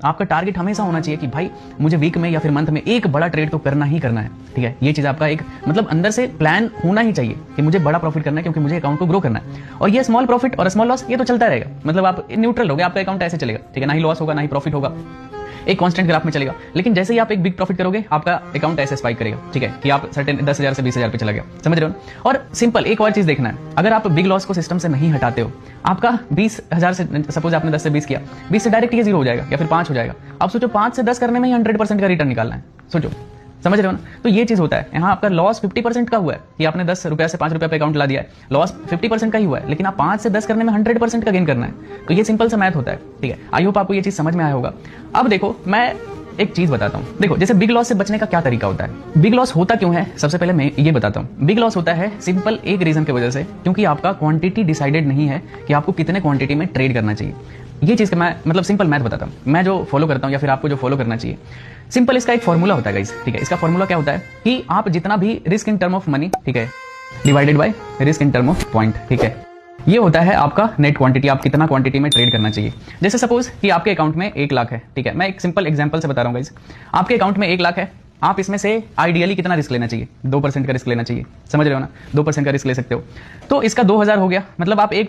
आपका टारगेट हमेशा होना चाहिए कि भाई मुझे वीक में या फिर मंथ में एक बड़ा ट्रेड तो करना ही करना है, ठीक है। ये चीज़ आपका एक मतलब अंदर से प्लान होना ही चाहिए कि मुझे बड़ा प्रॉफिट करना है, क्योंकि मुझे अकाउंट को ग्रो करना है। और ये स्मॉल प्रॉफिट और स्मॉल लॉस ये तो चलता रहेगा, मतलब आप न्यूट्रल हो गए, आपका अकाउंट ऐसे चलेगा, ठीक है, ना ही लॉस होगा ना ही प्रॉफिट होगा, एक कांस्टेंट ग्राफ में चलेगा। लेकिन जैसे ही आप एक बिग प्रॉफिट करोगे आपका अकाउंट ऐसे स्पाइक करेगा, ठीक है, कि आप सर्टेन 10,000 से 20,000 पे चला गया, समझ रहे हो ना। और सिंपल एक और चीज देखना है, अगर आप बिग लॉस को सिस्टम से नहीं हटाते हो, आपका 20,000 से सपोज आपने 10 से 20 किया, 20 से डायरेक्ट ये 0 हो जाएगा या फिर 5 हो जाएगा। आप सोचो 5 से 10 करने में ही 100% का रिटर्न निकालना है, सोचो, समझ रहे हो ना। तो ये चीज होता है, यहाँ आपका लॉस 50% का हुआ है कि आपने 10 रुपया से 5 रुपया पे अकाउंट ला दिया है, लॉस 50% का ही हुआ है, लेकिन आप 5 से 10 करने में 100% का गेन करना है। तो ये सिंपल सा मैथ होता है, ठीक है। आई होप आपको ये चीज समझ में आया होगा। अब देखो मैं एक चीज बताता हूं, देखो जैसे बिग लॉस से बचने का क्या तरीका होता है। बिग लॉस होता क्यों है, सबसे पहले मैं ये बताता हूं। बिग लॉस होता है सिंपल एक रीजन की वजह से, क्योंकि आपका क्वांटिटी डिसाइडेड नहीं है कि आपको कितने क्वांटिटी में ट्रेड करना चाहिए। ये चीज का मैं मतलब सिंपल मैथ बताता हूं, मैं जो फॉलो करता हूं या फिर आपको जो फॉलो करना चाहिए। सिंपल इसका एक फॉर्मूला होता है गाइस, ठीक है। इसका फॉर्मूला क्या होता है कि आप जितना भी risk in term of money, ठीक है, divided by risk in term of point, ठीक है, ये होता है आपका नेट क्वांटिटी, आप कितना क्वांटिटी में ट्रेड करना चाहिए। जैसे सपोज कि आपके अकाउंट में 1 लाख है, ठीक है, मैं एक सिंपल एग्जांपल से बता रहा हूं गाइस। आपके अकाउंट में 1 लाख है, आप इसमें से आइडियली कितना रिस्क लेना चाहिए, 2% का रिस्क लेना चाहिए, समझ रहे हो ना, 2% का रिस्क ले सकते हो। तो इसका 2,000 हो गया, मतलब आप एक